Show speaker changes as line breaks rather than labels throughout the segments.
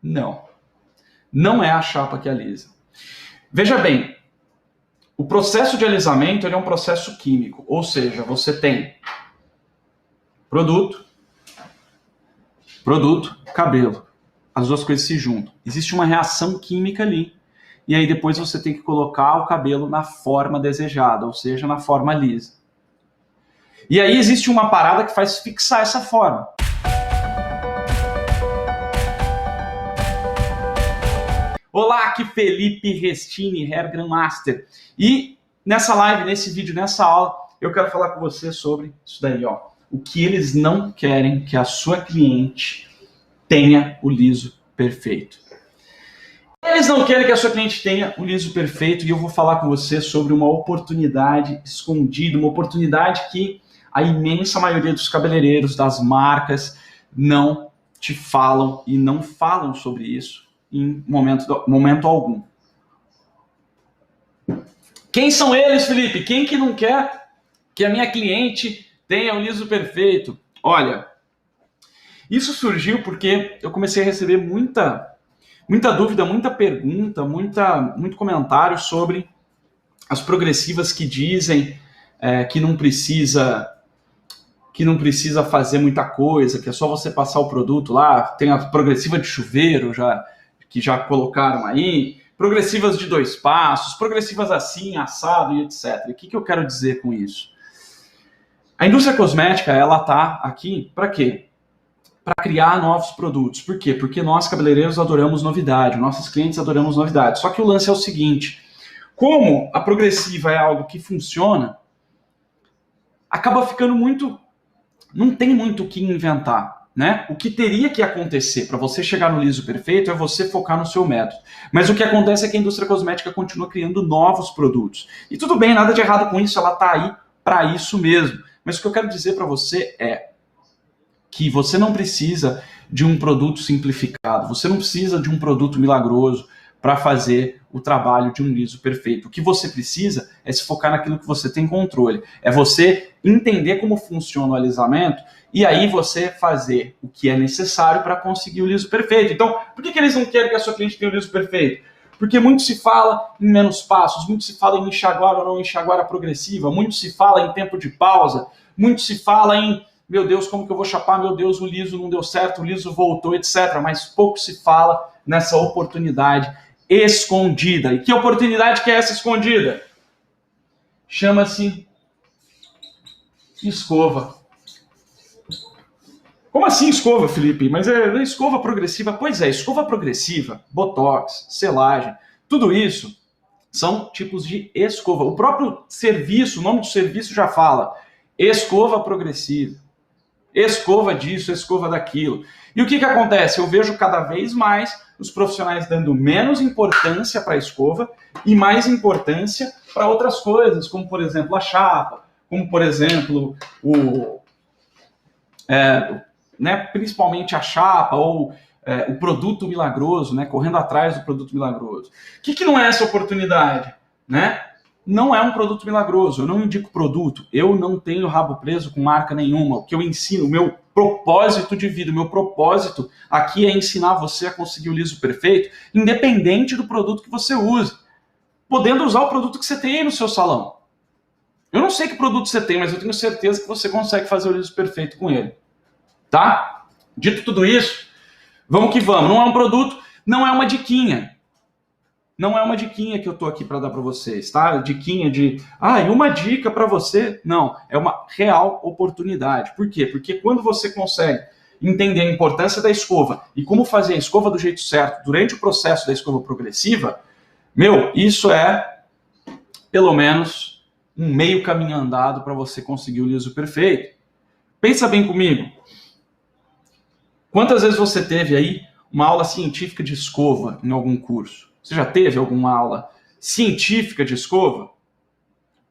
Não. Não é a chapa que alisa. Veja bem, o processo de alisamento ele é um processo químico, ou seja, você tem produto, cabelo. As duas coisas se juntam. Existe uma reação química ali. E aí depois você tem que colocar o cabelo na forma desejada, ou seja, na forma lisa. E aí existe uma parada que faz fixar essa forma. Olá, aqui Felipe Restini, Hair Grandmaster. E nessa live, nesse vídeo, nessa aula, eu quero falar com você sobre isso daí, ó. O que eles não querem que a sua cliente tenha o liso perfeito. Eles não querem que a sua cliente tenha o liso perfeito e eu vou falar com você sobre uma oportunidade escondida, uma oportunidade que a imensa maioria dos cabeleireiros, das marcas, não te falam e não falam sobre isso em momento algum. Quem são eles, Felipe? Quem que não quer que a minha cliente tenha o liso perfeito? Olha, isso surgiu porque eu comecei a receber muita dúvida, muita pergunta, muito comentário sobre as progressivas que dizem que não precisa fazer muita coisa, que é só você passar o produto lá. Tem a progressiva de chuveiro que já colocaram aí, progressivas de 2 passos, progressivas assim, assado e etc. O que eu quero dizer com isso? A indústria cosmética, ela tá aqui para quê? Para criar novos produtos. Por quê? Porque nós, cabeleireiros, adoramos novidade, nossos clientes adoramos novidade. Só que o lance é o seguinte, como a progressiva é algo que funciona, acaba ficando não tem muito o que inventar, né? O que teria que acontecer para você chegar no liso perfeito é você focar no seu método. Mas o que acontece é que a indústria cosmética continua criando novos produtos. E tudo bem, nada de errado com isso, ela está aí para isso mesmo. Mas o que eu quero dizer para você é que você não precisa de um produto simplificado, você não precisa de um produto milagroso para fazer o trabalho de um liso perfeito. O que você precisa é se focar naquilo que você tem controle. É você entender como funciona o alisamento e aí você fazer o que é necessário para conseguir o liso perfeito. Então, por que eles não querem que a sua cliente tenha o liso perfeito? Porque muito se fala em menos passos, muito se fala em enxaguar ou não enxaguar a progressiva, muito se fala em tempo de pausa, muito se fala em meu Deus, como que eu vou chapar? Meu Deus, o liso não deu certo, o liso voltou, etc. Mas pouco se fala nessa oportunidade escondida. E que oportunidade que é essa escondida? Chama-se escova. Como assim escova, Felipe? Mas é escova progressiva? Pois é, escova progressiva, botox, selagem, tudo isso são tipos de escova. O próprio serviço, o nome do serviço já fala, escova progressiva. Escova disso, escova daquilo. E o que acontece? Eu vejo cada vez mais os profissionais dando menos importância para a escova e mais importância para outras coisas, como, por exemplo, a chapa, como, por exemplo, principalmente a chapa ou o produto milagroso, né, correndo atrás do produto milagroso. O que não é essa oportunidade? Né? Não é um produto milagroso, eu não indico produto, eu não tenho rabo preso com marca nenhuma. O que eu ensino, o meu propósito de vida, o meu propósito aqui é ensinar você a conseguir o liso perfeito, independente do produto que você usa, podendo usar o produto que você tem aí no seu salão. Eu não sei que produto você tem, mas eu tenho certeza que você consegue fazer o liso perfeito com ele. Tá? Dito tudo isso, vamos que vamos. Não é um produto, não é uma diquinha. Não é uma diquinha que eu tô aqui para dar para vocês, tá? Diquinha de, uma dica para você. Não, é uma real oportunidade. Por quê? Porque quando você consegue entender a importância da escova e como fazer a escova do jeito certo durante o processo da escova progressiva, isso é, pelo menos, um meio caminho andado para você conseguir o liso perfeito. Pensa bem comigo. Quantas vezes você teve aí uma aula científica de escova em algum curso? Você já teve alguma aula científica de escova?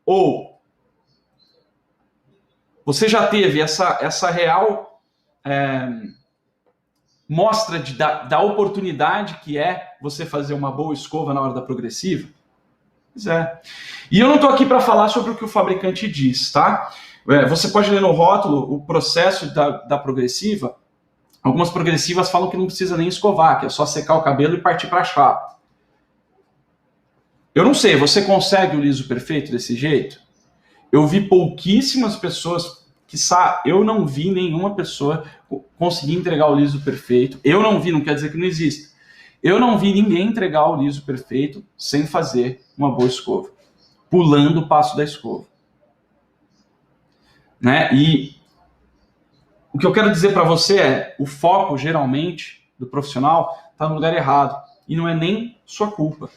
Ou você já teve essa real mostra da oportunidade que é você fazer uma boa escova na hora da progressiva? Pois é. E eu não estou aqui para falar sobre o que o fabricante diz, tá? Você pode ler no rótulo o processo da progressiva Algumas progressivas falam que não precisa nem escovar, que é só secar o cabelo e partir para a chapa. Eu não sei, você consegue o liso perfeito desse jeito? Eu vi pouquíssimas pessoas, eu não vi nenhuma pessoa conseguir entregar o liso perfeito. Eu não vi, não quer dizer que não exista. Eu não vi ninguém entregar o liso perfeito sem fazer uma boa escova, pulando o passo da escova. Né? E o que eu quero dizer para você é, o foco, geralmente, do profissional está no lugar errado. E não é nem sua culpa.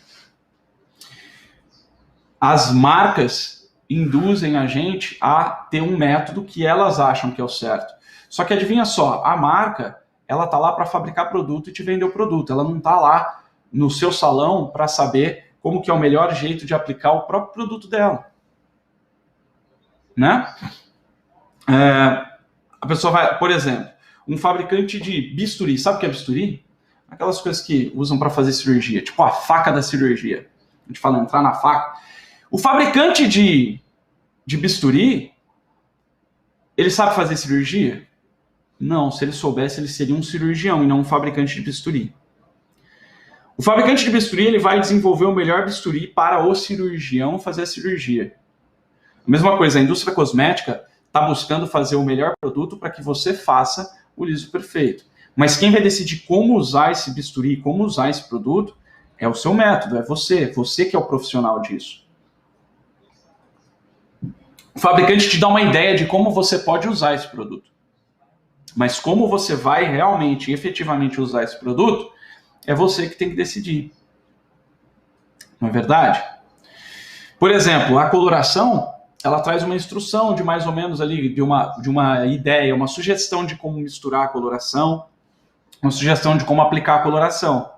As marcas induzem a gente a ter um método que elas acham que é o certo. Só que adivinha só, a marca, ela tá lá para fabricar produto e te vender o produto. Ela não tá lá no seu salão para saber como que é o melhor jeito de aplicar o próprio produto dela. Né? A pessoa vai, por exemplo, um fabricante de bisturi. Sabe o que é bisturi? Aquelas coisas que usam para fazer cirurgia, tipo a faca da cirurgia. A gente fala entrar na faca. O fabricante de bisturi, ele sabe fazer cirurgia? Não, se ele soubesse, ele seria um cirurgião e não um fabricante de bisturi. O fabricante de bisturi, ele vai desenvolver o melhor bisturi para o cirurgião fazer a cirurgia. A mesma coisa, a indústria cosmética está buscando fazer o melhor produto para que você faça o liso perfeito. Mas quem vai decidir como usar esse bisturi, como usar esse produto, é o seu método, é você que é o profissional disso. O fabricante te dá uma ideia de como você pode usar esse produto. Mas como você vai realmente, efetivamente usar esse produto, é você que tem que decidir. Não é verdade? Por exemplo, a coloração, ela traz uma instrução de mais ou menos ali, de uma ideia, uma sugestão de como misturar a coloração, uma sugestão de como aplicar a coloração.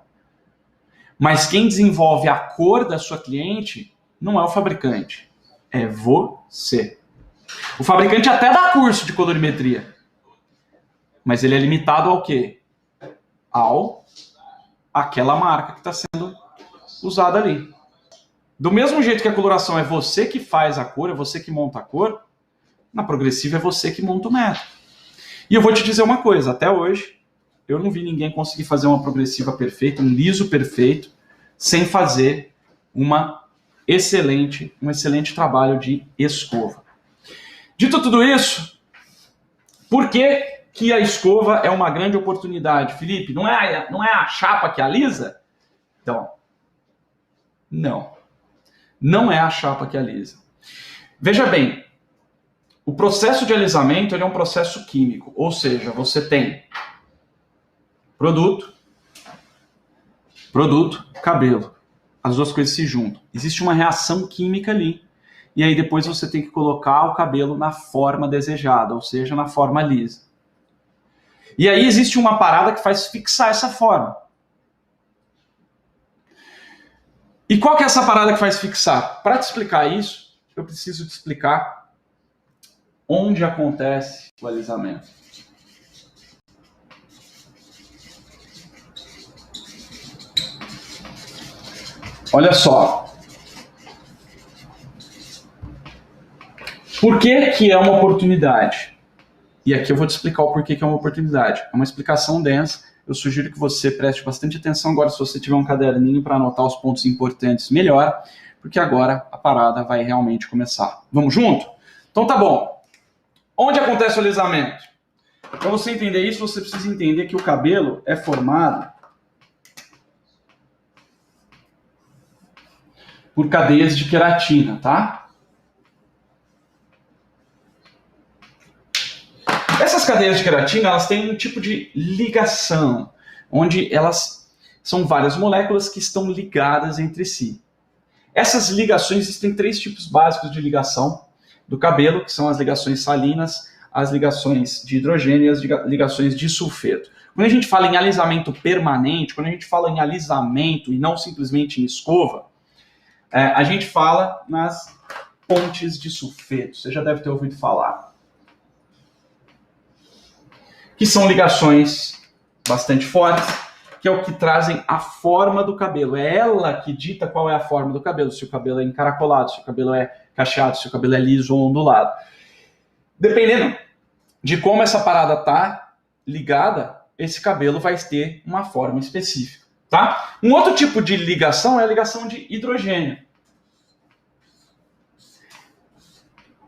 Mas quem desenvolve a cor da sua cliente não é o fabricante, é você. O fabricante até dá curso de colorimetria, mas ele é limitado ao quê? Aquela marca que está sendo usada ali. Do mesmo jeito que a coloração é você que faz a cor, é você que monta a cor, na progressiva é você que monta o método. E eu vou te dizer uma coisa, até hoje, eu não vi ninguém conseguir fazer uma progressiva perfeita, um liso perfeito, sem fazer um excelente trabalho de escova. Dito tudo isso, por que a escova é uma grande oportunidade? Felipe, não é a chapa que alisa? Então, não é a chapa que alisa. Veja bem, o processo de alisamento ele é um processo químico, ou seja, você tem produto, cabelo. As duas coisas se juntam. Existe uma reação química ali. E aí depois você tem que colocar o cabelo na forma desejada, ou seja, na forma lisa. E aí existe uma parada que faz fixar essa forma. E qual que é essa parada que faz fixar? Para te explicar isso, eu preciso te explicar onde acontece o alisamento. Olha só. Por que é uma oportunidade? E aqui eu vou te explicar o porquê que é uma oportunidade. É uma explicação densa. Eu sugiro que você preste bastante atenção agora, se você tiver um caderninho para anotar os pontos importantes, melhor, porque agora a parada vai realmente começar. Vamos junto? Então tá bom. Onde acontece o alisamento? Para você entender isso, você precisa entender que o cabelo é formado por cadeias de queratina, tá? Essas cadeias de queratina, elas têm um tipo de ligação, onde elas são várias moléculas que estão ligadas entre si. Essas ligações, existem 3 tipos básicos de ligação do cabelo, que são as ligações salinas, as ligações de hidrogênio e as ligações de sulfeto. Quando a gente fala em alisamento permanente, quando a gente fala em alisamento e não simplesmente em escova, a gente fala nas pontes de sulfeto. Você já deve ter ouvido falar. Que são ligações bastante fortes, que é o que trazem a forma do cabelo. É ela que dita qual é a forma do cabelo, se o cabelo é encaracolado, se o cabelo é cacheado, se o cabelo é liso ou ondulado. Dependendo de como essa parada tá ligada, esse cabelo vai ter uma forma específica, tá? Um outro tipo de ligação é a ligação de hidrogênio.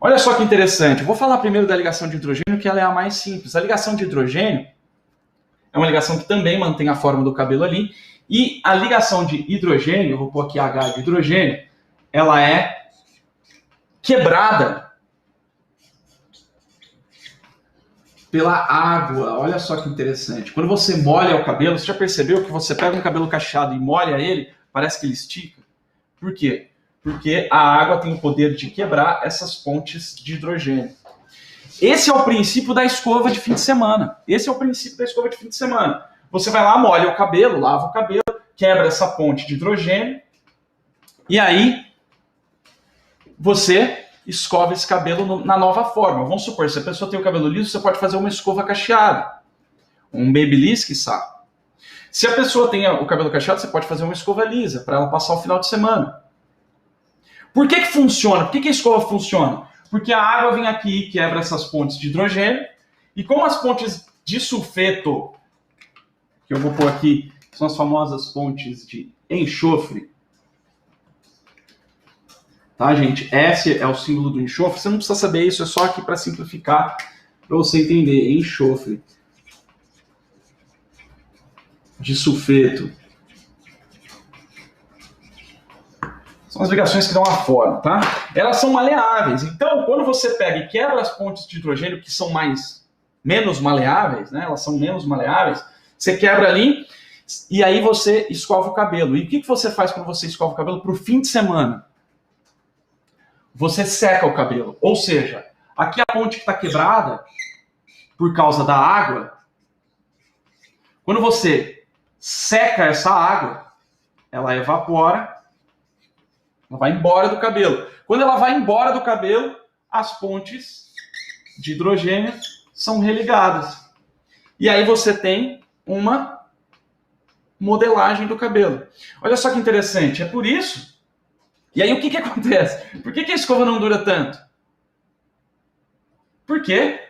Olha só que interessante. Eu vou falar primeiro da ligação de hidrogênio, que ela é a mais simples. A ligação de hidrogênio é uma ligação que também mantém a forma do cabelo ali. E a ligação de hidrogênio, eu vou pôr aqui H de hidrogênio, ela é quebrada pela água. Olha só que interessante. Quando você molha o cabelo, você já percebeu que você pega um cabelo cacheado e molha ele, parece que ele estica? Por quê? Porque a água tem o poder de quebrar essas pontes de hidrogênio. Esse é o princípio da escova de fim de semana. Esse é o princípio da escova de fim de semana. Você vai lá, molha o cabelo, lava o cabelo, quebra essa ponte de hidrogênio, e aí você escova esse cabelo na nova forma. Vamos supor, se a pessoa tem o cabelo liso, você pode fazer uma escova cacheada. Um babyliss, quiçá. Se a pessoa tem o cabelo cacheado, você pode fazer uma escova lisa, para ela passar o final de semana. Por que funciona? Por que a escova funciona? Porque a água vem aqui e quebra essas pontes de hidrogênio, e como as pontes de sulfeto, que eu vou pôr aqui, são as famosas pontes de enxofre, tá, gente? Esse é o símbolo do enxofre. Você não precisa saber isso, é só aqui para simplificar, para você entender. Enxofre de sulfeto. São as ligações que dão a forma, tá? Elas são maleáveis. Então, quando você pega e quebra as pontes de hidrogênio, que são menos maleáveis, né? Elas são menos maleáveis, você quebra ali e aí você escova o cabelo. E o que você faz quando você escova o cabelo para o fim de semana? Você seca o cabelo. Ou seja, aqui a ponte que está quebrada por causa da água, quando você seca essa água, ela evapora, ela vai embora do cabelo. Quando ela vai embora do cabelo, as pontes de hidrogênio são religadas. E aí você tem uma modelagem do cabelo. Olha só que interessante, é por isso. E aí o que acontece? Por que a escova não dura tanto? Porque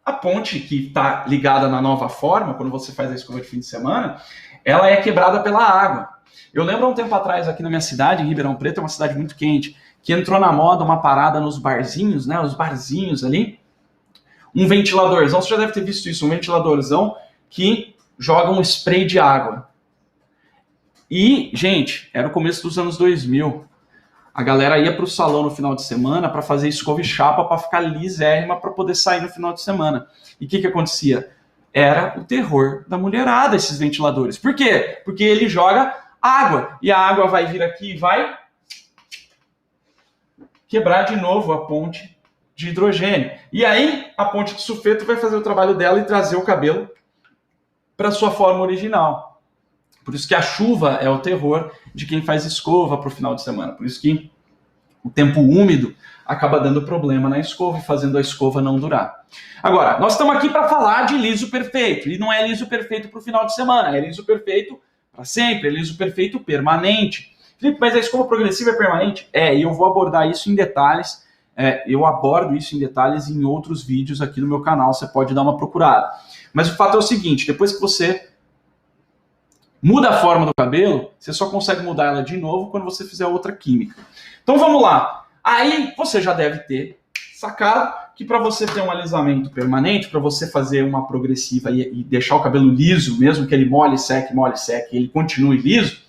a ponte que está ligada na nova forma, quando você faz a escova de fim de semana, ela é quebrada pela água. Eu lembro há um tempo atrás, aqui na minha cidade, em Ribeirão Preto, é uma cidade muito quente, que entrou na moda uma parada nos barzinhos, né? Os barzinhos ali, um ventiladorzão, você já deve ter visto isso, um ventiladorzão que joga um spray de água. E, gente, era o começo dos anos 2000. A galera ia para o salão no final de semana para fazer escova e chapa para ficar lisérrima para poder sair no final de semana. E o que acontecia? Era o terror da mulherada, esses ventiladores. Por quê? Porque ele joga água. E a água vai vir aqui e vai quebrar de novo a ponte de hidrogênio. E aí, a ponte de sulfeto vai fazer o trabalho dela e trazer o cabelo para sua forma original. Por isso que a chuva é o terror de quem faz escova para o final de semana. Por isso que o tempo úmido acaba dando problema na escova e fazendo a escova não durar. Agora, nós estamos aqui para falar de liso perfeito. E não é liso perfeito para o final de semana, é liso perfeito para sempre, é liso perfeito permanente. Felipe, mas a escova progressiva é permanente? É, e eu vou abordar isso em detalhes. Eu abordo isso em detalhes em outros vídeos aqui no meu canal, você pode dar uma procurada. Mas o fato é o seguinte, depois que você muda a forma do cabelo, você só consegue mudar ela de novo quando você fizer outra química. Então vamos lá. Aí você já deve ter sacado que para você ter um alisamento permanente, para você fazer uma progressiva e deixar o cabelo liso, mesmo que ele molhe, seque, e ele continue liso,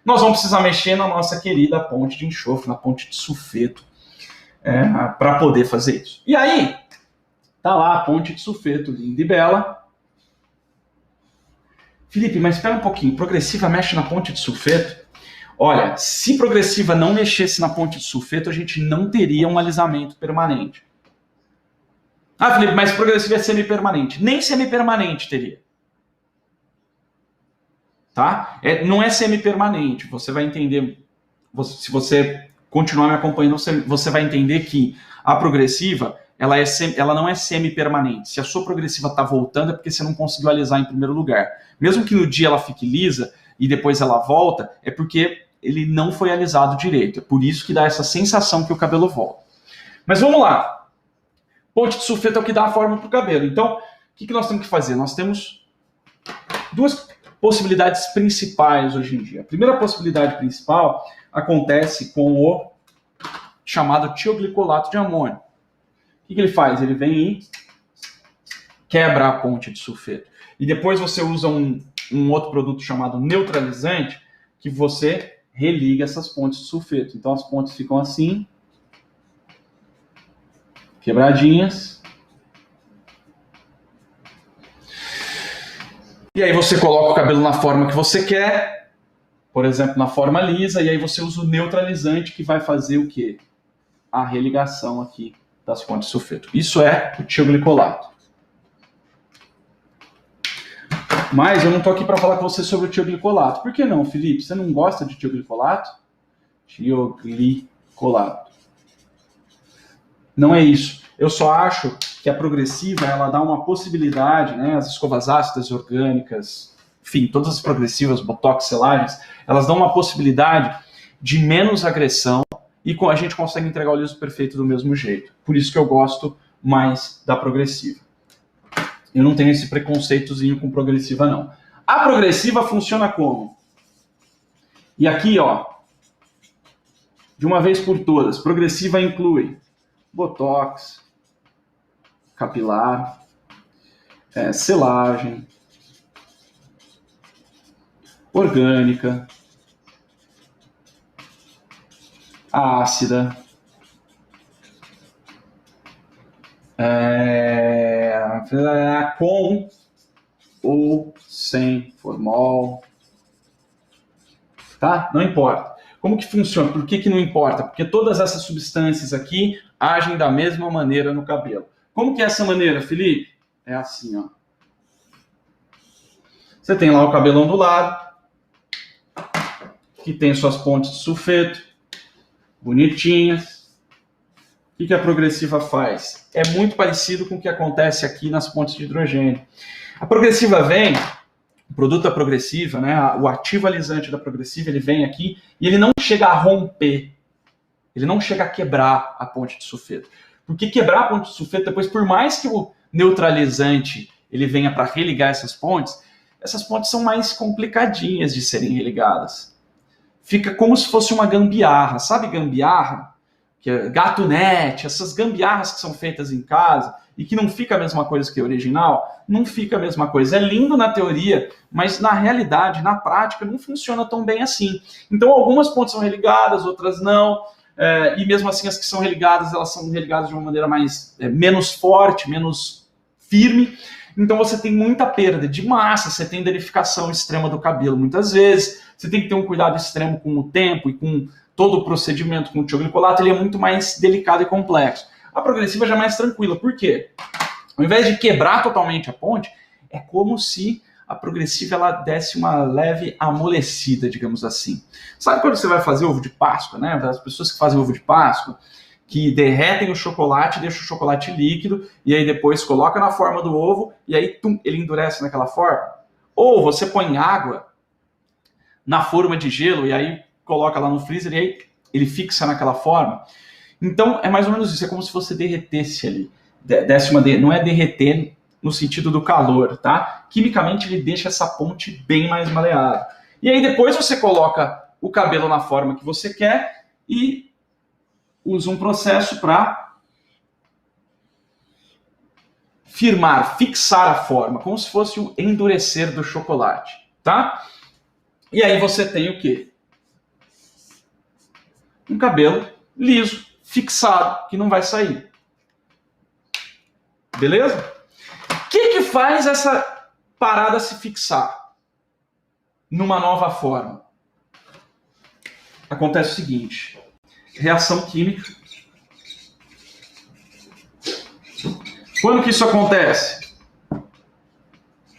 nós vamos precisar mexer na nossa querida ponte de enxofre, na ponte de sulfeto, para poder fazer isso. E aí, tá lá a ponte de sulfeto, linda e bela. Felipe, mas espera um pouquinho, progressiva mexe na ponte de sulfeto? Olha, se progressiva não mexesse na ponte de sulfeto, a gente não teria um alisamento permanente. Ah, Felipe, mas progressiva é semi-permanente. Nem semi-permanente teria. Tá? Não é semi-permanente. Você vai entender, se você continuar me acompanhando, você vai entender que a progressiva, ela não é semi-permanente. Se a sua progressiva está voltando, é porque você não conseguiu alisar em primeiro lugar. Mesmo que no dia ela fique lisa e depois ela volta, é porque ele não foi alisado direito. É por isso que dá essa sensação que o cabelo volta. Mas vamos lá. Ponte de sulfeto é o que dá a forma para o cabelo. Então, o que nós temos que fazer? Nós temos duas possibilidades principais hoje em dia. A primeira possibilidade principal acontece com o chamado tioglicolato de amônio. O que ele faz? Ele vem e quebra a ponte de sulfeto. E depois você usa um outro produto chamado neutralizante, que você religa essas pontes de sulfeto. Então as pontes ficam assim, quebradinhas. E aí você coloca o cabelo na forma que você quer, por exemplo, na forma lisa, e aí você usa o neutralizante que vai fazer o quê? A religação aqui das pontes de sulfeto. Isso é o tioglicolato. Mas eu não estou aqui para falar com você sobre o tioglicolato. Por que não, Felipe? Você não gosta de tioglicolato? Tioglicolato. Não é isso. Eu só acho que a progressiva, ela dá uma possibilidade, né? As escovas ácidas orgânicas, enfim, todas as progressivas, botox, selagens, elas dão uma possibilidade de menos agressão e a gente consegue entregar o liso perfeito do mesmo jeito. Por isso que eu gosto mais da progressiva. Eu não tenho esse preconceitozinho com progressiva, não. A progressiva funciona como? E aqui, ó, de uma vez por todas, progressiva inclui botox, capilar, selagem, orgânica, ácida, com ou sem formol, tá? Não importa. Como que funciona? Por que não importa? Porque todas essas substâncias aqui agem da mesma maneira no cabelo. Como que é essa maneira, Felipe? É assim, ó. Você tem lá o cabelo ondulado, que tem suas pontes de sulfeto, bonitinhas. O que a progressiva faz? É muito parecido com o que acontece aqui nas pontes de hidrogênio. A progressiva vem, o produto da progressiva, né, o ativo alisante da progressiva, ele vem aqui e ele não chega a romper, ele não chega a quebrar a ponte de sulfeto. Porque quebrar a ponte de sulfeto, depois, por mais que o neutralizante ele venha para religar essas pontes são mais complicadinhas de serem religadas. Fica como se fosse uma gambiarra. Sabe gambiarra? Que é gatunete, essas gambiarras que são feitas em casa e que não fica a mesma coisa que a original, não fica a mesma coisa. É lindo na teoria, mas na realidade, na prática, não funciona tão bem assim. Então, algumas pontes são religadas, outras não, e mesmo assim as que são religadas, elas são religadas de uma maneira menos forte, menos firme. Então você tem muita perda de massa, você tem danificação extrema do cabelo muitas vezes, você tem que ter um cuidado extremo com o tempo e com todo o procedimento com o tioglicolato, ele é muito mais delicado e complexo. A progressiva já é mais tranquila. Por quê? Ao invés de quebrar totalmente a ponte, é como se a progressiva ela desse uma leve amolecida, digamos assim. Sabe quando você vai fazer ovo de Páscoa, né? As pessoas que fazem ovo de Páscoa, que derretem o chocolate, deixam o chocolate líquido, e aí depois coloca na forma do ovo, e aí ele endurece naquela forma. Ou você põe água na forma de gelo, e aí coloca lá no freezer, e aí ele fixa naquela forma. Então, é mais ou menos isso, é como se você derretesse ali. Não é derreter no sentido do calor, tá? Quimicamente, ele deixa essa ponte bem mais maleável. E aí depois você coloca o cabelo na forma que você quer e usa um processo para firmar, fixar a forma, como se fosse o endurecer do chocolate, tá? E aí você tem o quê? Um cabelo liso, fixado, que não vai sair. Beleza? O que faz essa parada se fixar numa nova forma? Acontece o seguinte, reação química. Quando que isso acontece?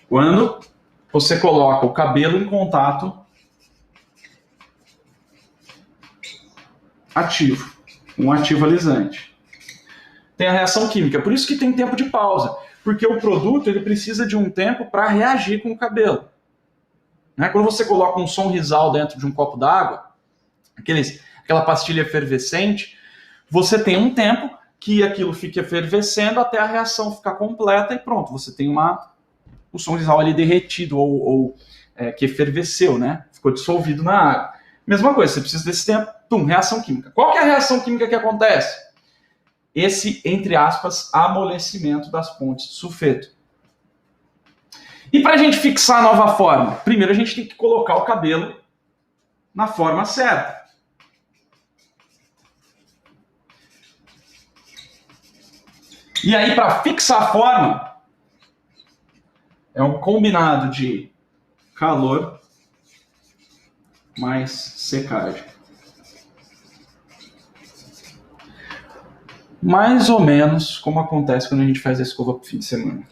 Quando você coloca o cabelo em contato ativo, um ativo alisante. Tem a reação química, por isso que tem tempo de pausa, porque o produto ele precisa de um tempo para reagir com o cabelo. Né? Quando você coloca um Sonrisal dentro de um copo d'água, aquela pastilha efervescente, você tem um tempo que aquilo fica efervescendo até a reação ficar completa e pronto, você tem uma o sonrisal ali derretido ou que efervesceu, né? Ficou dissolvido na água. Mesma coisa, você precisa desse tempo. Reação química. Qual que é a reação química que acontece? Esse, entre aspas, amolecimento das pontes de sulfeto. E para a gente fixar a nova forma, primeiro a gente tem que colocar o cabelo na forma certa. E aí, para fixar a forma, é um combinado de calor mais secagem. Mais ou menos como acontece quando a gente faz a escova pro fim de semana.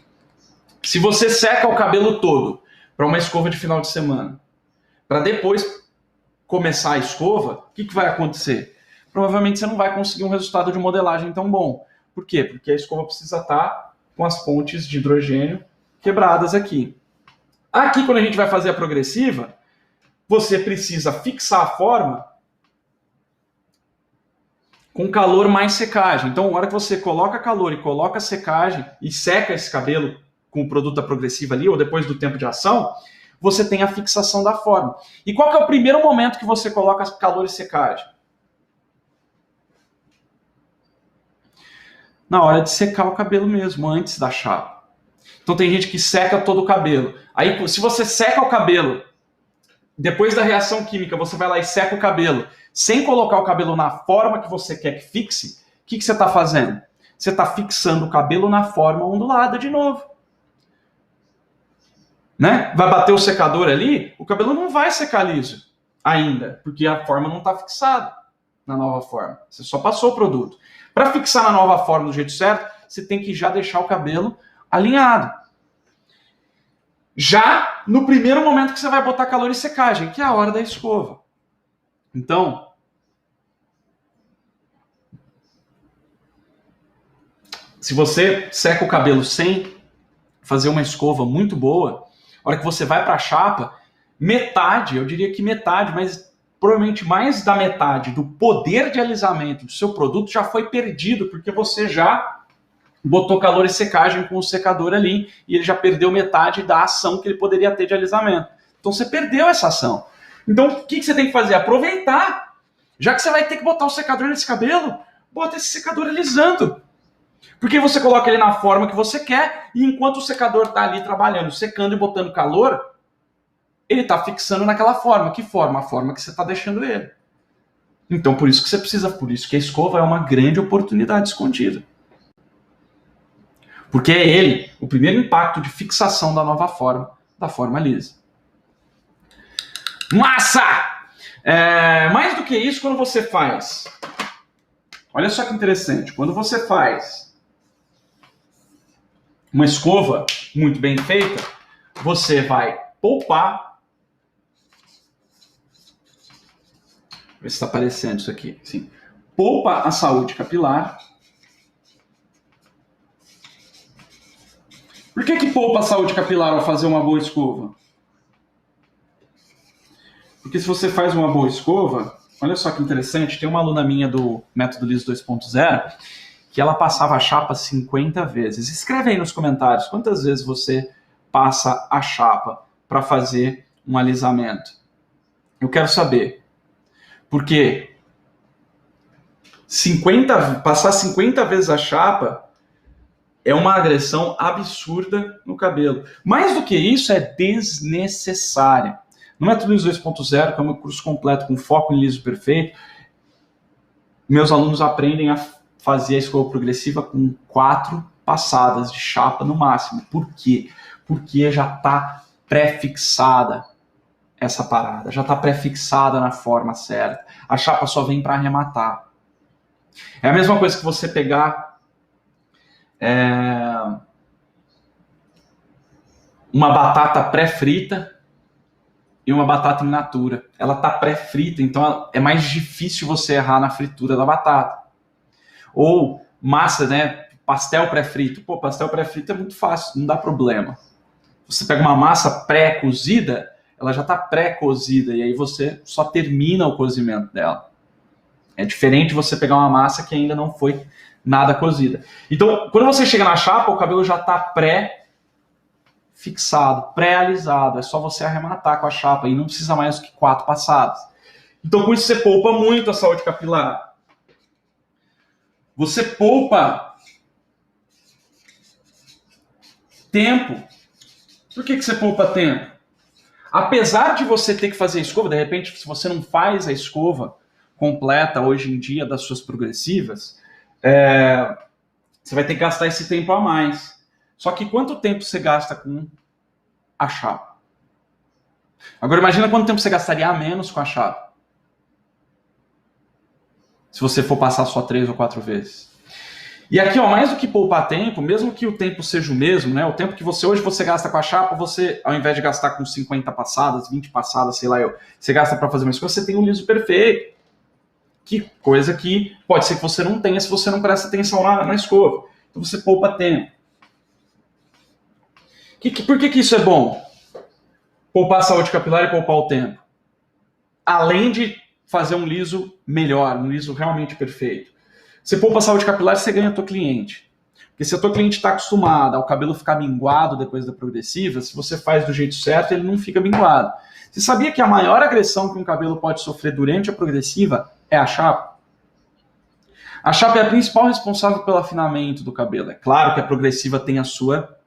Se você seca o cabelo todo para uma escova de final de semana, para depois começar a escova, o que vai acontecer? Provavelmente você não vai conseguir um resultado de modelagem tão bom. Por quê? Porque a escova precisa estar com as pontes de hidrogênio quebradas aqui. Aqui, quando a gente vai fazer a progressiva, você precisa fixar a forma com calor mais secagem. Então, na hora que você coloca calor e coloca secagem e seca esse cabelo com o produto da progressiva ali, ou depois do tempo de ação, você tem a fixação da forma. E qual que é o primeiro momento que você coloca calor e secagem? Na hora de secar o cabelo mesmo, antes da chapa. Então tem gente que seca todo o cabelo. Aí, se você seca o cabelo, depois da reação química, você vai lá e seca o cabelo, sem colocar o cabelo na forma que você quer que fixe, o que você está fazendo? Você está fixando o cabelo na forma ondulada de novo. Né? Vai bater o secador ali, o cabelo não vai secar liso ainda, porque a forma não está fixada na nova forma. Você só passou o produto. Para fixar na nova forma do jeito certo, você tem que já deixar o cabelo alinhado. Já no primeiro momento que você vai botar calor e secagem, que é a hora da escova. Então, se você seca o cabelo sem fazer uma escova muito boa, a hora que você vai para a chapa, metade, eu diria que metade, mas provavelmente mais da metade do poder de alisamento do seu produto já foi perdido, porque você já botou calor e secagem com o secador ali, e ele já perdeu metade da ação que ele poderia ter de alisamento. Então você perdeu essa ação. Então o que você tem que fazer? Aproveitar. Já que você vai ter que botar o secador nesse cabelo, bota esse secador alisando. Porque você coloca ele na forma que você quer, e enquanto o secador está ali trabalhando, secando e botando calor, ele está fixando naquela forma. Que forma? A forma que você está deixando ele. Então, por isso que você precisa, por isso que a escova é uma grande oportunidade escondida. Porque é ele, o primeiro impacto de fixação da nova forma, da forma lisa. Massa! Mais do que isso, quando você faz... Olha só que interessante. Quando você faz uma escova muito bem feita, você vai poupar... Ver se está aparecendo isso aqui. Sim. Poupa a saúde capilar. Por que poupa a saúde capilar ao fazer uma boa escova? Porque se você faz uma boa escova, olha só que interessante, tem uma aluna minha do Método Liso 2.0 que ela passava a chapa 50 vezes. Escreve aí nos comentários quantas vezes você passa a chapa para fazer um alisamento. Eu quero saber. Porque passar 50 vezes a chapa é uma agressão absurda no cabelo. Mais do que isso, é desnecessária. No Método Liso 2.0, que é o meu curso completo com foco em liso perfeito, meus alunos aprendem a fazer a escova progressiva com 4 passadas de chapa no máximo. Por quê? Porque já está pré-fixada essa parada, já está pré-fixada na forma certa. A chapa só vem para arrematar. É a mesma coisa que você pegar uma batata pré-frita e uma batata in natura. Ela está pré-frita, então é mais difícil você errar na fritura da batata. Ou massa, né? Pastel pré-frito. Pô, pastel pré-frito é muito fácil, não dá problema. Você pega uma massa pré-cozida, ela já está pré-cozida, e aí você só termina o cozimento dela. É diferente você pegar uma massa que ainda não foi nada cozida. Então, quando você chega na chapa, o cabelo já está pré-fixado. fixado, pré-alisado. É só você arrematar com a chapa e não precisa mais do que 4 passadas. Então, com isso, você poupa muito a saúde capilar. Você poupa tempo. Por que você poupa tempo? Apesar de você ter que fazer a escova, de repente, se você não faz a escova completa hoje em dia das suas progressivas, você vai ter que gastar esse tempo a mais. Só que quanto tempo você gasta com a chapa? Agora imagina quanto tempo você gastaria a menos com a chapa. Se você for passar só 3 ou 4 vezes. E aqui, ó, mais do que poupar tempo, mesmo que o tempo seja o mesmo, né? O tempo que hoje você gasta com a chapa, você, ao invés de gastar com 50 passadas, 20 passadas, sei lá você gasta para fazer uma escova, você tem um liso perfeito. Que coisa que pode ser que você não tenha se você não presta atenção na escova. Então você poupa tempo. Por que isso é bom? Poupar a saúde capilar e poupar o tempo. Além de fazer um liso melhor, um liso realmente perfeito. Você poupa a saúde capilar, você ganha o teu cliente. Porque se a tua cliente está acostumada ao cabelo ficar minguado depois da progressiva, se você faz do jeito certo, ele não fica minguado. Você sabia que a maior agressão que um cabelo pode sofrer durante a progressiva é a chapa? A chapa é a principal responsável pelo afinamento do cabelo. É claro que a progressiva tem a sua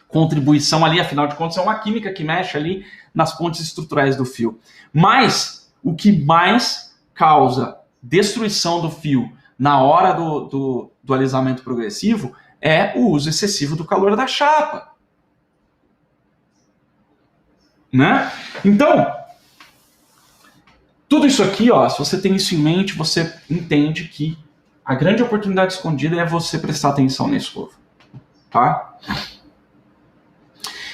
contribuição ali, afinal de contas é uma química que mexe ali nas pontes estruturais do fio. Mas o que mais causa destruição do fio na hora do alisamento progressivo é o uso excessivo do calor da chapa. Né? Então, tudo isso aqui, ó, se você tem isso em mente, você entende que a grande oportunidade escondida é você prestar atenção na escova. Tá?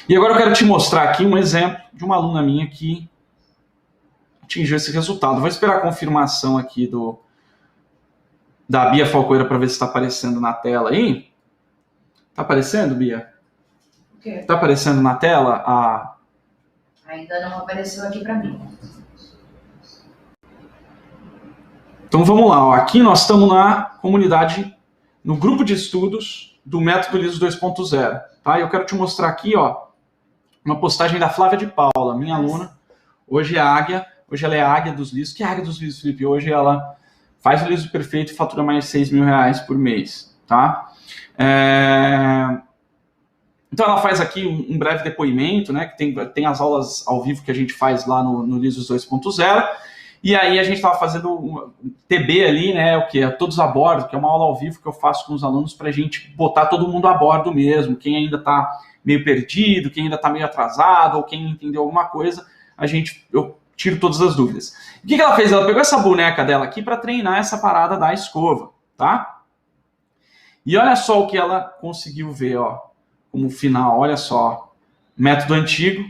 E agora eu quero te mostrar aqui um exemplo de uma aluna minha que atingiu esse resultado. Vou esperar a confirmação aqui da Bia Falcoeira para ver se está aparecendo na tela aí. Tá aparecendo, Bia?
O quê?
Tá aparecendo na tela
Ainda não apareceu aqui para mim.
Então vamos lá, ó. Aqui nós estamos na comunidade, no grupo de estudos do método liso 2.0, tá? Eu quero te mostrar aqui, ó, uma postagem da Flávia de Paula, minha aluna. Hoje é a águia, hoje ela é a águia dos lisos. Que águia dos lisos, Felipe? Hoje ela faz o liso perfeito e fatura mais de R$6.000 por mês, tá? Então ela faz aqui um breve depoimento, né? Que tem as aulas ao vivo que a gente faz lá no Lisos 2.0. E aí a gente estava fazendo um TB ali, né? O que é Todos a Bordo, que é uma aula ao vivo que eu faço com os alunos para a gente botar todo mundo a bordo mesmo. Quem ainda está meio perdido, quem ainda está meio atrasado, ou quem entendeu alguma coisa, eu tiro todas as dúvidas. O que ela fez? Ela pegou essa boneca dela aqui para treinar essa parada da escova, tá? E olha só o que ela conseguiu ver, ó, como final. Olha só, método antigo,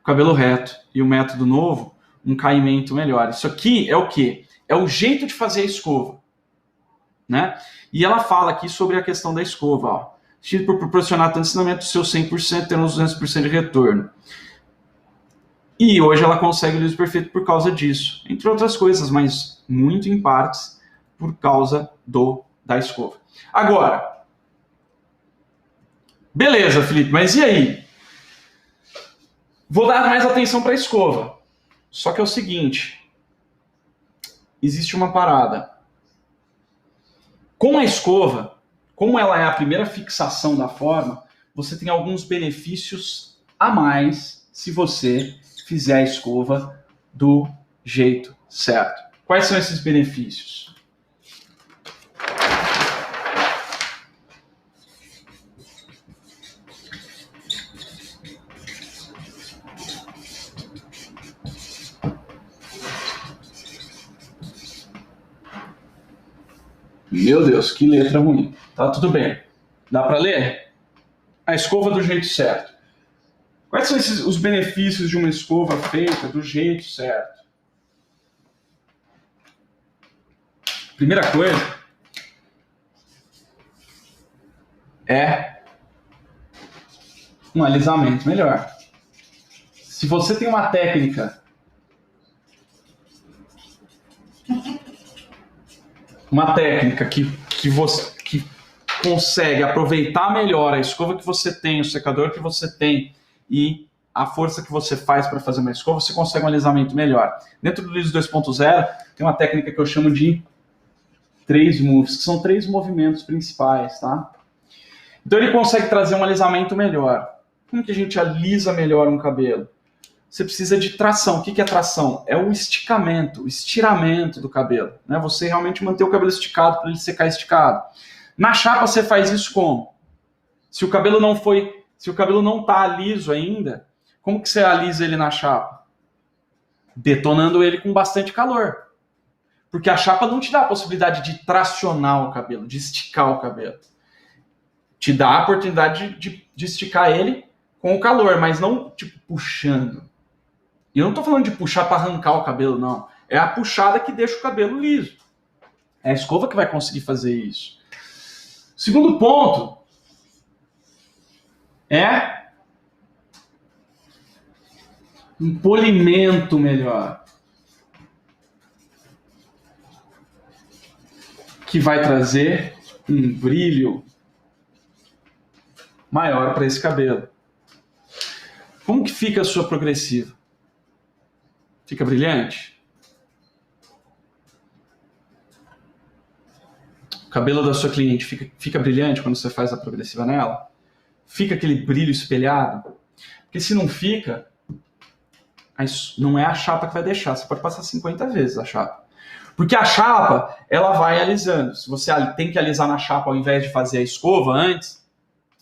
cabelo reto, e o método novo, um caimento melhor. Isso aqui é o quê? É o jeito de fazer a escova, né? E ela fala aqui sobre a questão da escova, ó. Por proporcionar tanto ensinamento do seu 100%, tendo uns 200% de retorno. E hoje ela consegue o liso perfeito por causa disso. Entre outras coisas, mas muito em partes por causa da escova. Agora, beleza, Felipe, mas e aí? Vou dar mais atenção para a escova. Só que é o seguinte, existe uma parada. Com a escova, como ela é a primeira fixação da forma, você tem alguns benefícios a mais se você fizer a escova do jeito certo. Quais são esses benefícios? Meu Deus, que letra ruim. Tá tudo bem. Dá para ler? A escova do jeito certo. Quais são os benefícios de uma escova feita do jeito certo? Primeira coisa é um alisamento melhor. Se você tem uma técnica que consegue aproveitar melhor a escova que você tem, o secador que você tem e a força que você faz para fazer uma escova, você consegue um alisamento melhor. Dentro do liso 2.0 tem uma técnica que eu chamo de 3 moves, que são 3 movimentos principais, tá? Então ele consegue trazer um alisamento melhor. Como que a gente alisa melhor um cabelo? Você precisa de tração. O que é tração? É o esticamento, o estiramento do cabelo, né? Você realmente manter o cabelo esticado para ele secar esticado. Na chapa você faz isso como? Se o cabelo não está liso ainda, como que você alisa ele na chapa? Detonando ele com bastante calor. Porque a chapa não te dá a possibilidade de tracionar o cabelo, de esticar o cabelo. Te dá a oportunidade de esticar ele com o calor, mas não tipo puxando. E eu não estou falando de puxar para arrancar o cabelo, não. É a puxada que deixa o cabelo liso. É a escova que vai conseguir fazer isso. Segundo ponto é um polimento melhor, que vai trazer um brilho maior para esse cabelo. Como que fica a sua progressiva? Fica brilhante? O cabelo da sua cliente fica brilhante quando você faz a progressiva nela? Fica aquele brilho espelhado? Porque se não fica, não é a chapa que vai deixar. Você pode passar 50 vezes a chapa. Porque a chapa, ela vai alisando. Se você tem que alisar na chapa ao invés de fazer a escova antes,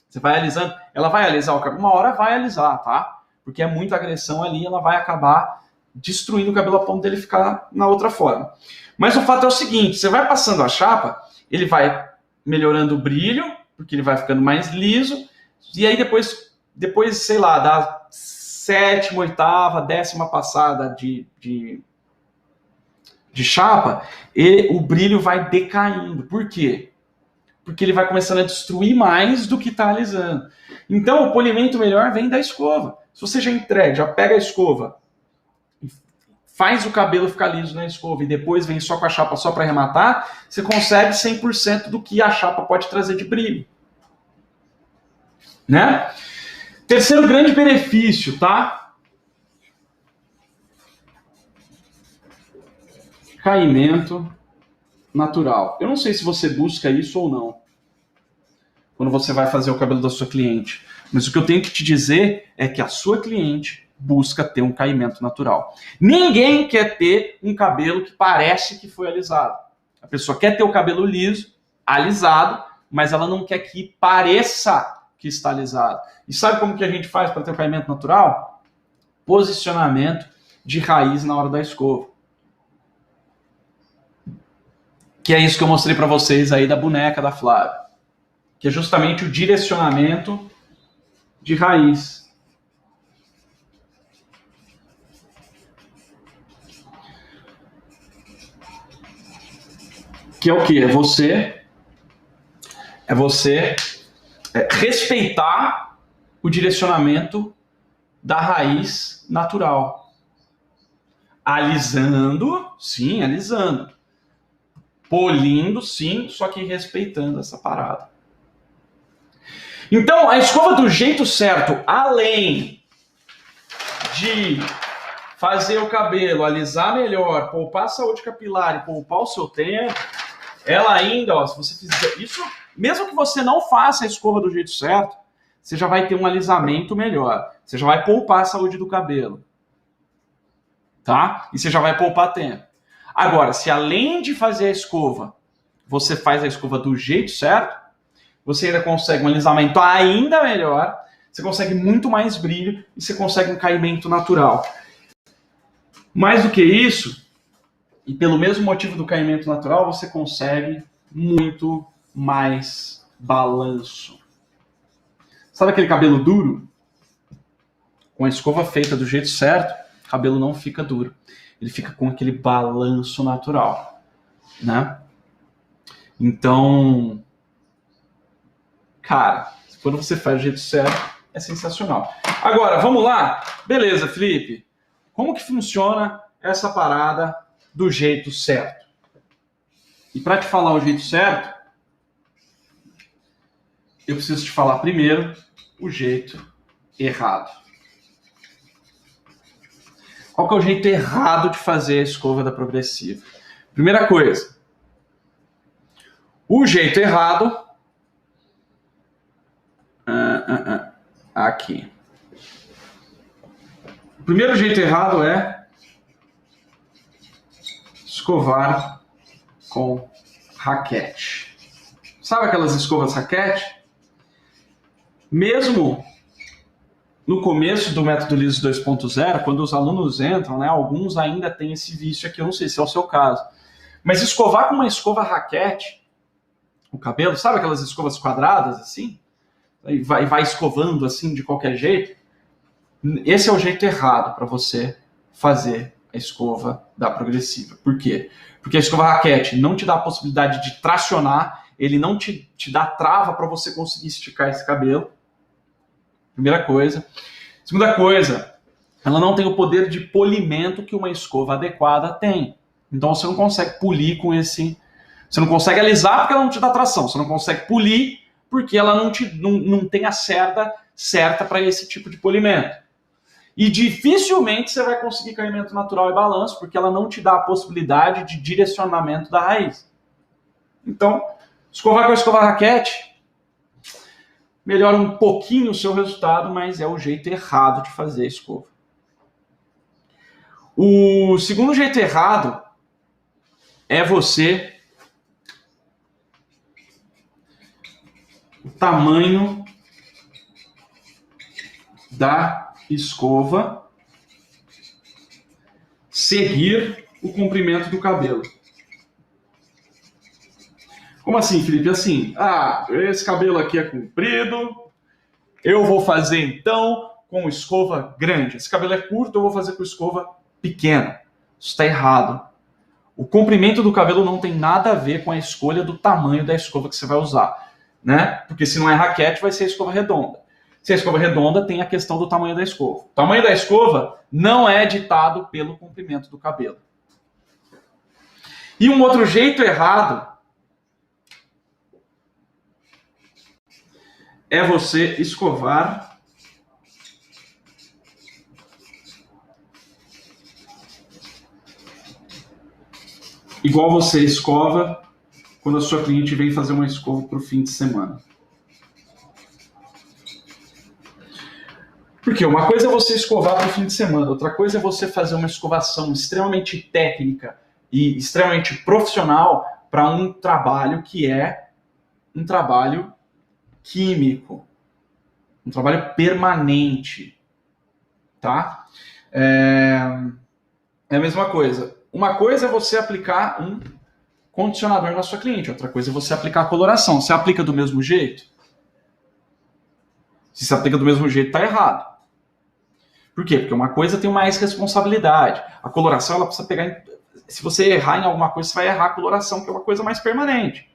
você vai alisando, ela vai alisar o cabelo. Uma hora vai alisar, tá? Porque é muita agressão ali, ela vai acabar destruindo o cabelo a ponto dele ficar na outra forma. Mas o fato é o seguinte, você vai passando a chapa, ele vai melhorando o brilho, porque ele vai ficando mais liso, e aí depois sei lá, da 7ª, 8ª, 10ª passada de chapa, o brilho vai decaindo. Por quê? Porque ele vai começando a destruir mais do que está alisando. Então, o polimento melhor vem da escova. Se você já pega a escova, faz o cabelo ficar liso na escova e depois vem só com a chapa só para arrematar, você consegue 100% do que a chapa pode trazer de brilho. Né? Terceiro grande benefício, tá? Caimento natural. Eu não sei se você busca isso ou não quando você vai fazer o cabelo da sua cliente, mas o que eu tenho que te dizer é que a sua cliente busca ter um caimento natural. Ninguém quer ter um cabelo que parece que foi alisado. A pessoa quer ter o cabelo liso, alisado, mas ela não quer que pareça que está alisado. E sabe como que a gente faz para ter o caimento natural? Posicionamento de raiz na hora da escova. Que é isso que eu mostrei para vocês aí da boneca da Flávia. Que é justamente o direcionamento de raiz. Que é o quê? É você respeitar o direcionamento da raiz natural. Alisando, sim, alisando. Polindo, sim, só que respeitando essa parada. Então, a escova do jeito certo, além de fazer o cabelo, alisar melhor, poupar a saúde capilar e poupar o seu tempo, ela ainda, ó, se você fizer isso, mesmo que você não faça a escova do jeito certo, você já vai ter um alisamento melhor. Você já vai poupar a saúde do cabelo. Tá? E você já vai poupar tempo. Agora, se além de fazer a escova, você faz a escova do jeito certo, você ainda consegue um alisamento ainda melhor, você consegue muito mais brilho e você consegue um caimento natural. Mais do que isso, e pelo mesmo motivo do caimento natural, você consegue muito mais balanço. Sabe aquele cabelo duro? Com a escova feita do jeito certo, o cabelo não fica duro. Ele fica com aquele balanço natural, né? Então, cara, quando você faz do jeito certo, é sensacional. Agora, vamos lá? Beleza, Felipe. Como que funciona essa parada do jeito certo? E para te falar o jeito certo, eu preciso te falar primeiro o jeito errado. Qual que é o jeito errado de fazer a escova da progressiva? Primeira coisa, o jeito errado... Aqui. O primeiro jeito errado é escovar com raquete. Sabe aquelas escovas raquete? Mesmo no começo do método liso 2.0, quando os alunos entram, né, alguns ainda têm esse vício aqui, eu não sei se é o seu caso. Mas escovar com uma escova raquete, o cabelo, sabe aquelas escovas quadradas assim? E vai escovando assim de qualquer jeito. Esse é o jeito errado para você fazer a escova da progressiva. Por quê? Porque a escova raquete não te dá a possibilidade de tracionar, ele não te dá trava para você conseguir esticar esse cabelo. Primeira coisa. Segunda coisa, ela não tem o poder de polimento que uma escova adequada tem. Então você não consegue polir com esse... Você não consegue alisar porque ela não te dá tração. Você não consegue polir porque ela não tem a certa para esse tipo de polimento. E dificilmente você vai conseguir caimento natural e balanço, porque ela não te dá a possibilidade de direcionamento da raiz. Então, escovar com a escova raquete melhora um pouquinho o seu resultado, mas é o jeito errado de fazer a escova. O segundo jeito errado é você... o tamanho da escova seguir o comprimento do cabelo. Como assim, Felipe? Assim, esse cabelo aqui é comprido, eu vou fazer então com escova grande. Esse cabelo é curto, eu vou fazer com escova pequena. Isso está errado. O comprimento do cabelo não tem nada a ver com a escolha do tamanho da escova que você vai usar. Né? Porque se não é raquete, vai ser a escova redonda. Se é escova redonda, tem a questão do tamanho da escova. O tamanho da escova não é ditado pelo comprimento do cabelo. E um outro jeito errado é você escovar igual você escova quando a sua cliente vem fazer uma escova para o fim de semana. Porque uma coisa é você escovar para o fim de semana, outra coisa é você fazer uma escovação extremamente técnica e extremamente profissional para um trabalho que é um trabalho químico, um trabalho permanente, tá? É a mesma coisa. Uma coisa é você aplicar um condicionador na sua cliente, outra coisa é você aplicar a coloração. Você aplica do mesmo jeito? Se você aplica do mesmo jeito, tá errado. Por quê? Porque uma coisa tem mais responsabilidade. A coloração, ela precisa pegar... Se você errar em alguma coisa, você vai errar a coloração, que é uma coisa mais permanente.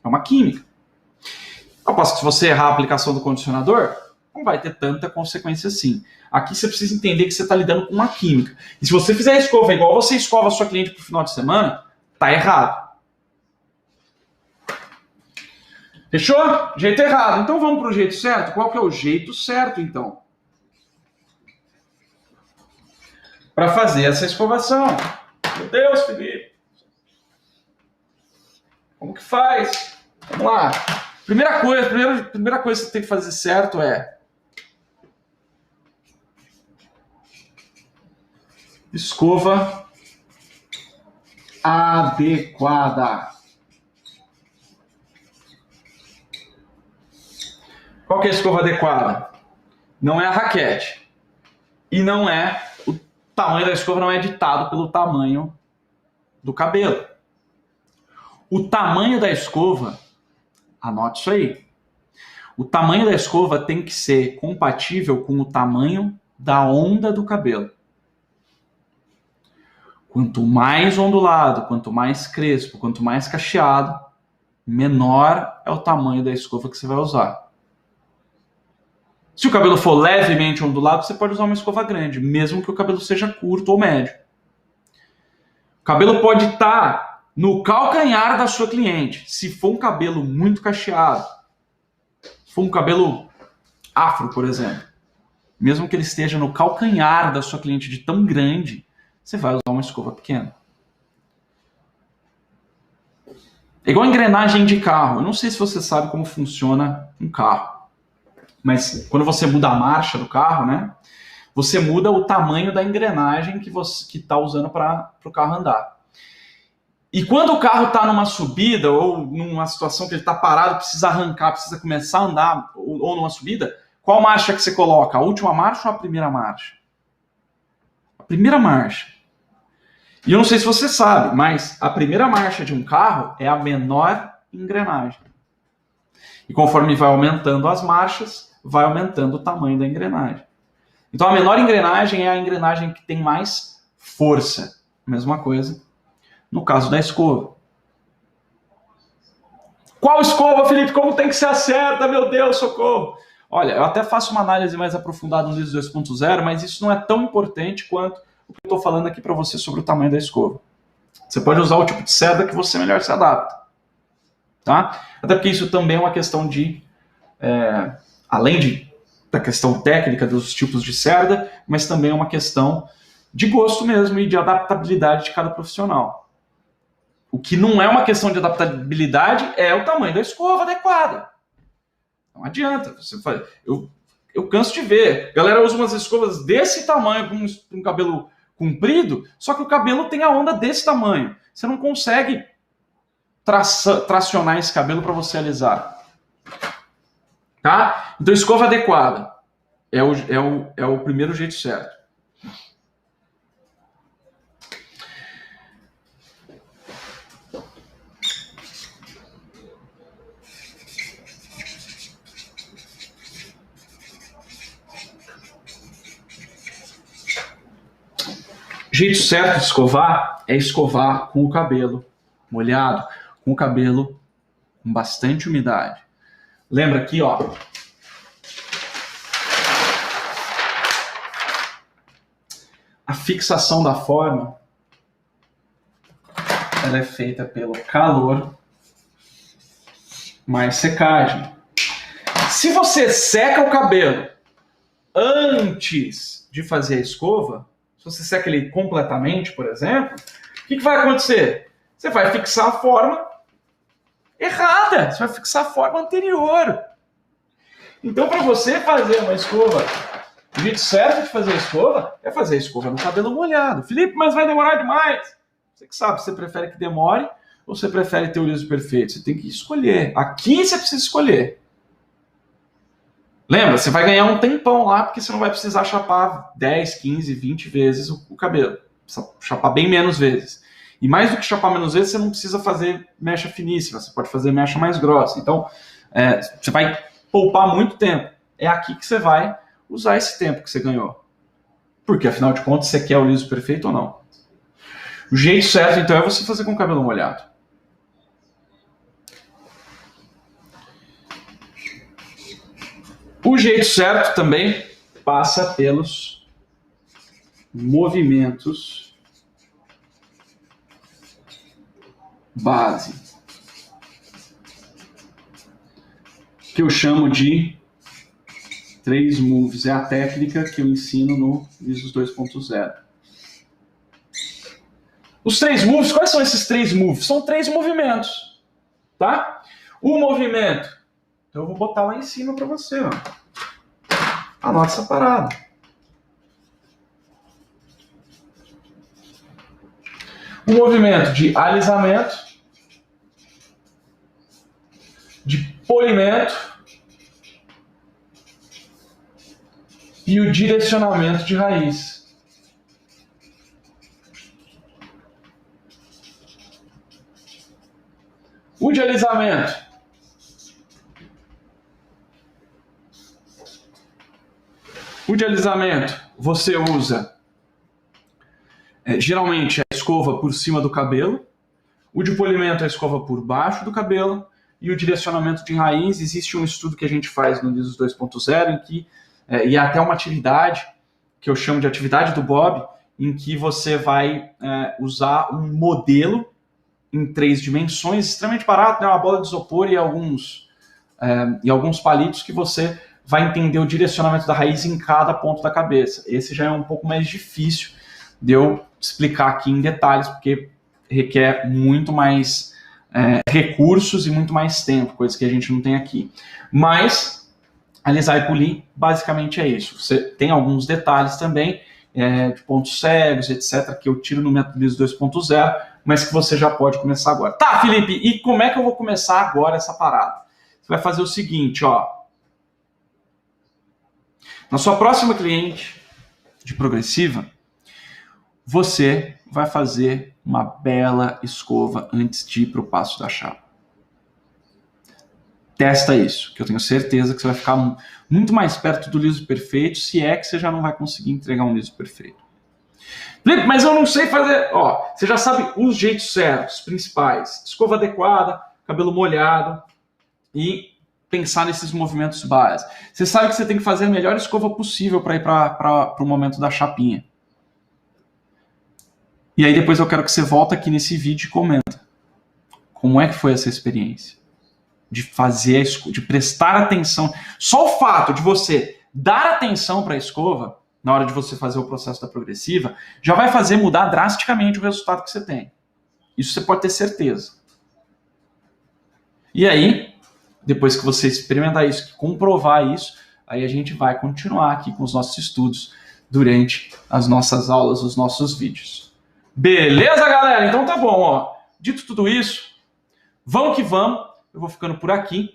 É uma química. Ao passo que se você errar a aplicação do condicionador, não vai ter tanta consequência assim. Aqui você precisa entender que você está lidando com uma química. E se você fizer a escova igual você escova a sua cliente pro final de semana, tá errado. Fechou? Jeito errado. Então vamos pro jeito certo? Qual que é o jeito certo, então? Para fazer essa escovação. Meu Deus, Felipe. Como que faz? Vamos lá. Primeira coisa que você tem que fazer certo é escova adequada. Qual que é a escova adequada? Não é a raquete. E não é... O tamanho da escova não é ditado pelo tamanho do cabelo. O tamanho da escova, anote isso aí. O tamanho da escova tem que ser compatível com o tamanho da onda do cabelo. Quanto mais ondulado, quanto mais crespo, quanto mais cacheado, menor é o tamanho da escova que você vai usar. Se o cabelo for levemente ondulado, você pode usar uma escova grande, mesmo que o cabelo seja curto ou médio. O cabelo pode estar no calcanhar da sua cliente. Se for um cabelo muito cacheado, for um cabelo afro, por exemplo, mesmo que ele esteja no calcanhar da sua cliente de tão grande, você vai usar uma escova pequena. É igual a engrenagem de carro. Eu não sei se você sabe como funciona um carro, mas quando você muda a marcha do carro, né, você muda o tamanho da engrenagem que você está usando para o carro andar. E quando o carro está numa subida ou numa situação que ele está parado, precisa arrancar, precisa começar a andar, ou numa subida, qual marcha que você coloca? A última marcha ou a primeira marcha? A primeira marcha. E eu não sei se você sabe, mas a primeira marcha de um carro é a menor engrenagem. E conforme vai aumentando as marchas, vai aumentando o tamanho da engrenagem. Então a menor engrenagem é a engrenagem que tem mais força. Mesma coisa no caso da escova. Qual escova, Felipe? Como tem que ser a certa? Meu Deus, socorro! Olha, eu até faço uma análise mais aprofundada no ISO 2.0, mas isso não é tão importante quanto o que eu estou falando aqui para você sobre o tamanho da escova. Você pode usar o tipo de cerda que você melhor se adapta. Tá? Até porque isso também é uma questão de... além da questão técnica dos tipos de cerda, mas também é uma questão de gosto mesmo e de adaptabilidade de cada profissional. O que não é uma questão de adaptabilidade é o tamanho da escova adequada. Não adianta. Você faz... eu canso de ver. A galera usa umas escovas desse tamanho para um cabelo comprido, só que o cabelo tem a onda desse tamanho. Você não consegue tracionar esse cabelo para você alisar. Tá? Então, escova adequada é o primeiro jeito certo. O jeito certo de escovar é escovar com o cabelo molhado, com o cabelo com bastante umidade. Lembra aqui, ó. A fixação da forma, ela é feita pelo calor mais secagem. Se você seca o cabelo antes de fazer a escova, se você seca ele completamente, por exemplo, o que vai acontecer? Você vai fixar a forma errada, você vai fixar a forma anterior. Então, para você fazer uma escova, o jeito certo de fazer a escova é fazer a escova no cabelo molhado. Felipe, mas vai demorar demais. Você que sabe, você prefere que demore ou você prefere ter o liso perfeito? Você tem que escolher. Aqui você precisa escolher. Lembra, você vai ganhar um tempão lá, porque você não vai precisar chapar 10, 15, 20 vezes o cabelo. Precisa chapar bem menos vezes. E mais do que chapar menos vezes, você não precisa fazer mecha finíssima, você pode fazer mecha mais grossa. Então, você vai poupar muito tempo. É aqui que você vai usar esse tempo que você ganhou. Porque, afinal de contas, você quer o liso perfeito ou não? O jeito certo, então, é você fazer com o cabelo molhado. O jeito certo também passa pelos movimentos base, que eu chamo de 3 moves. É a técnica que eu ensino no ISO 2.0. Os 3 moves, quais são esses 3 moves? São 3 movimentos, tá? O movimento, então eu vou botar lá em cima para você, ó. Anota essa parada. O movimento de alisamento, de polimento e o direcionamento de raiz. O de alisamento. O de alisamento, você usa geralmente a escova por cima do cabelo, o de polimento a escova por baixo do cabelo, e o direcionamento de raiz, existe um estudo que a gente faz no ISO 2.0, em que, e é até uma atividade, que eu chamo de atividade do Bob, em que você vai usar um modelo em 3 dimensões, extremamente barato, né? Uma bola de isopor e alguns e alguns palitos que você vai entender o direcionamento da raiz em cada ponto da cabeça. Esse já é um pouco mais difícil de eu explicar aqui em detalhes, porque requer muito mais recursos e muito mais tempo, coisa que a gente não tem aqui. Mas, alisar e polir, basicamente é isso. Você tem alguns detalhes também, de pontos cegos, etc., que eu tiro no método Liso 2.0, mas que você já pode começar agora. Tá, Felipe, e como é que eu vou começar agora essa parada? Você vai fazer o seguinte, ó. Na sua próxima cliente de progressiva, você vai fazer uma bela escova antes de ir para o passo da chapa. Testa isso, que eu tenho certeza que você vai ficar muito mais perto do liso perfeito, se é que você já não vai conseguir entregar um liso perfeito. Felipe, mas eu não sei fazer... Ó, você já sabe os jeitos certos, principais. Escova adequada, cabelo molhado e pensar nesses movimentos básicos. Você sabe que você tem que fazer a melhor escova possível para ir para o momento da chapinha. E aí depois eu quero que você volte aqui nesse vídeo e comenta. Como é que foi essa experiência? De fazer a escova, de prestar atenção. Só o fato de você dar atenção para a escova, na hora de você fazer o processo da progressiva, já vai fazer mudar drasticamente o resultado que você tem. Isso você pode ter certeza. E aí, depois que você experimentar isso, comprovar isso, aí a gente vai continuar aqui com os nossos estudos durante as nossas aulas, os nossos vídeos. Beleza, galera? Então tá bom, ó. Dito tudo isso, vamos que vamos. Eu vou ficando por aqui.